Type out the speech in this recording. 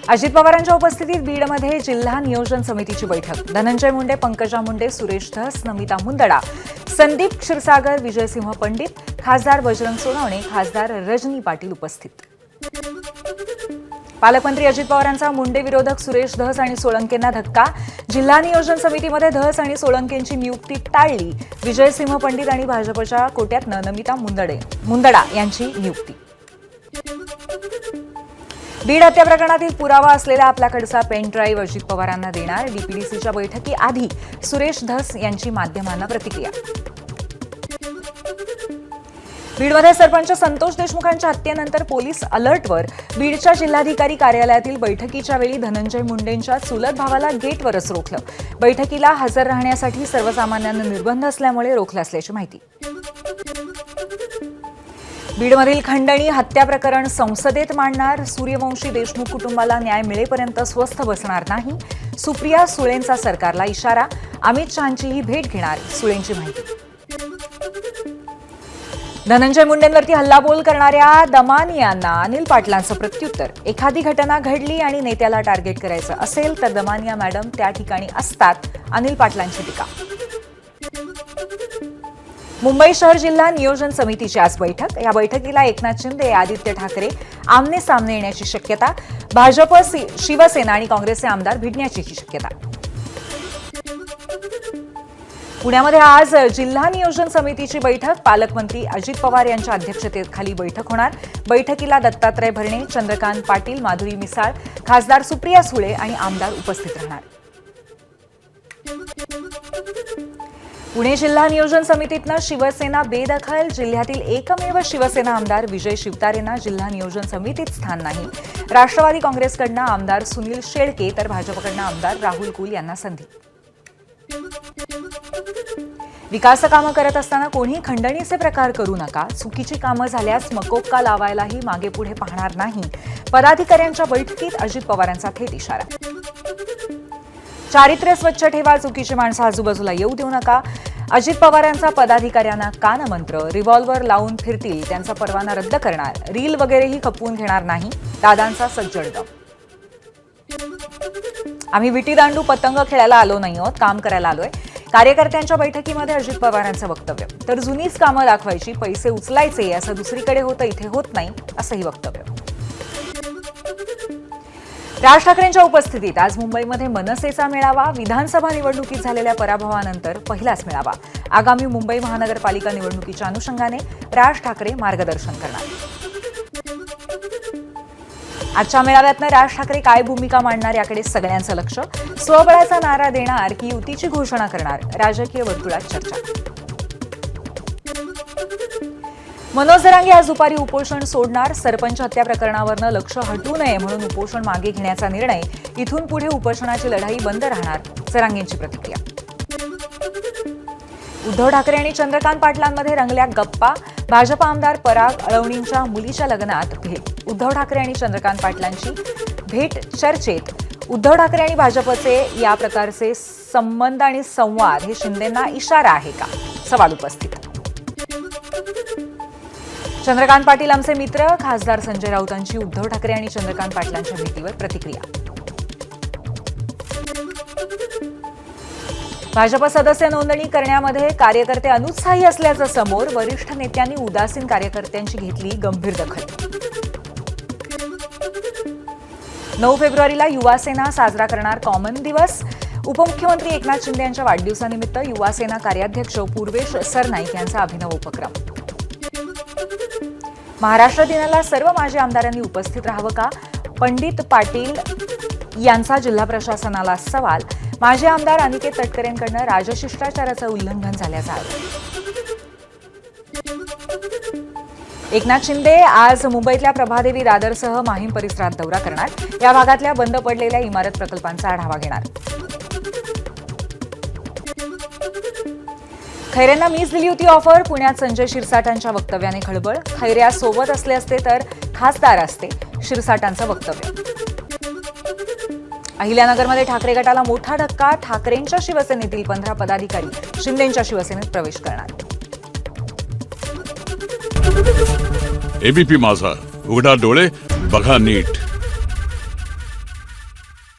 अजित पवारांच्या उपस्थितीत बीडमध्ये जिल्हा नियोजन समितीची बैठक। धनंजय मुंडे, पंकजा मुंडे, सुरेश धस, नमिता मुंदडा, संदीप क्षीरसागर, विजयसिंह पंडित, खासदार बजरंग सोनवणे, खासदार रजनी पाटील उपस्थित। पालकमंत्री अजित पवारांचा मुंडे विरोधक सुरेश धस आणि सोळंकेंना धक्का। जिल्हा नियोजन समितीमध्ये धस आणि सोळंकेंची नियुक्ती टाळली। विजयसिंह पंडित आणि भाजपच्या कोट्यातनं नमिता मुंदडा यांची नियुक्ती। बीड हत्या प्रकरणातील पुरावा असलेला आपल्याकडचा पेन ड्राईव्ह अजित पवारांना देणार। डीपीडीसीच्या बैठकीआधी सुरेश धस यांची माध्यमांना प्रतिक्रिया। बीडमध्ये सरपंच संतोष देशमुखांच्या हत्येनंतर पोलीस अलर्टवर। बीडच्या जिल्हाधिकारी कार्यालयातील बैठकीच्या वेळी धनंजय मुंडेंच्या चुलत भावाला गेटवरच रोखलं। बैठकीला हजर राहण्यासाठी सर्वसामान्यांना निर्बंध असल्यामुळे रोखलं असल्याची माहिती। बीडमधील खंडणी हत्या प्रकरण संसदेत मांडणार। सूर्यवंशी देशमुख कुटुंबाला न्याय मिळेपर्यंत स्वस्थ बसणार नाही। सुप्रिया सुळेंचा सरकारला इशारा। अमित शहांचीही भेट घेणार, सुळेंची माहिती। धनंजय मुंडेंवरती हल्लाबोल करणाऱ्या दमानियांना अनिल पाटलांचं प्रत्युत्तर। एखादी घटना घडली आणि नेत्याला टार्गेट करायचं असेल तर दमानिया मॅडम त्या ठिकाणी असतात, अनिल पाटलांची टीका। मुंबई शहर जिल्हा नियोजन समितीची आज बैठक। या बैठकीला एकनाथ शिंदे, आदित्य ठाकरे आमने सामने येण्याची शक्यता। भाजप, शिवसेना आणि काँग्रेसचे आमदार भिडण्याची शक्यता। पुण्यामध्ये आज जिल्हा नियोजन समितीची बैठक। पालकमंत्री अजित पवार यांच्या अध्यक्षतेखाली बैठक होणार। बैठकीला दत्तात्रय भरणे, चंद्रकांत पाटील, माधुरी मिसाळ, खासदार सुप्रिया सुळे आणि आमदार उपस्थित राहणार। पुणे जिल्हा नियोजन समितीतनं शिवसेना बेदखल। जिल्ह्यातील एकमेव शिवसेना आमदार विजय शिवतारेंना जिल्हा नियोजन समितीत स्थान नाही। राष्ट्रवादी काँग्रेसकडनं आमदार सुनील शेळके तर भाजपकडनं आमदार राहुल कुल यांना संधी। विकास कामं करत असताना कोणी खंडणीचे प्रकार करू नका। चुकीची कामं झाल्यास मकोक्का लावायलाही मागे पुढे पाहणार नाही। पदाधिकाऱ्यांच्या बैठकीत अजित पवारांचा थेट इशारा। चारित्र्य स्वच्छ ठेवा, चुकीची माणसं आजूबाजूला येऊ देऊ नका। अजित पवारांचा पदाधिकाऱ्यांना कानमंत्र। रिव्हॉल्व्हर लावून फिरतील त्यांचा परवाना रद्द करणार। रील वगैरेही खपवून घेणार नाही, दादांचा सज्जड दम। आम्ही विटी दांडू पतंग खेळायला आलो नाही आहोत, काम करायला आलोय। कार्यकर्त्यांच्या बैठकीमध्ये अजित पवारांचं वक्तव्य। तर जुनीच कामं दाखवायची, पैसे उचलायचे असं दुसरीकडे होतं, इथे होत नाही असंही वक्तव्य। राज ठाकरेंच्या उपस्थितीत आज मुंबईमध्ये मनसेचा मेळावा। विधानसभा निवडणुकीत झालेल्या पराभवानंतर पहिलाच मेळावा। आगामी मुंबई महानगरपालिका निवडणुकीच्या अनुषंगाने राज ठाकरे मार्गदर्शन करणार। आजच्या मेळाव्यातनं राज ठाकरे काय भूमिका मांडणार याकडे सगळ्यांचं लक्ष। स्वबळाचा नारा देणार की युतीची घोषणा करणार, राजकीय वर्तुळात चर्चा। मनोज जरांगे आज दुपारी उपोषण सोडणार। सरपंच हत्या प्रकरणावरनं लक्ष हटू नये म्हणून उपोषण मागे घेण्याचा निर्णय। इथून पुढे उपोषणाची लढाई बंद राहणार, जरांगेंची प्रतिक्रिया। उद्धव ठाकरे आणि चंद्रकांत पाटलांमध्ये रंगल्या गप्पा। भाजप आमदार पराग अळवणींच्या मुलीच्या लग्नात भेट। उद्धव ठाकरे आणि चंद्रकांत पाटलांची भेट चर्चेत। उद्धव ठाकरे आणि भाजपचे या प्रकारचे संबंध आणि संवाद हे शिंदेंना इशारा आहे का, सवाल उपस्थित। चंद्रकांत पाटील आमचे मित्र। खासदार संजय राऊतांची उद्धव ठाकरे आणि चंद्रकांत पाटलांच्या भेटीवर प्रतिक्रिया। भाजप सदस्य नोंदणी करण्यामध्ये कार्यकर्ते अनुत्साही असल्याचं समोर। वरिष्ठ नेत्यांनी उदासीन कार्यकर्त्यांची घेतली गंभीर दखल। 9 फेब्रुवारीला युवा सेना साजरा करणार कॉमन दिवस। उपमुख्यमंत्री एकनाथ शिंदे यांच्या वाढदिवसानिमित्त युवा सेना कार्याध्यक्ष पूर्वेश सरनाईक यांचा अभिनव उपक्रम। महाराष्ट्र दिनाला सर्व माजी आमदारांनी उपस्थित राहावं का, पंडित पाटील यांचा जिल्हा प्रशासनाला सवाल। माजी आमदार अनिकेत तटकरेंकडून राजशिष्टाचाराचं उल्लंघन झाल्याचा आरोप। एकनाथ शिंदे आज मुंबईतल्या प्रभादेवी दादरसह माहीम परिसरात दौरा करणार। या भागातल्या बंद पडलेल्या इमारत प्रकल्पांचा आढावा घेणार। खैरेंना मीच दिली होती ऑफर। पुण्यात संजय शिरसाटांच्या वक्तव्याने खळबळ। खैरे सोबत असले असते तर खासदार असते, शिरसाटांचं वक्तव्य। अहिल्यानगरमध्ये ठाकरे गटाला मोठा धक्का। ठाकरेंच्या शिवसेनेतील 15 पदाधिकारी शिंदेंच्या शिवसेनेत प्रवेश करणार। एबीपी माझा, उघडा डोळे बघा नीट।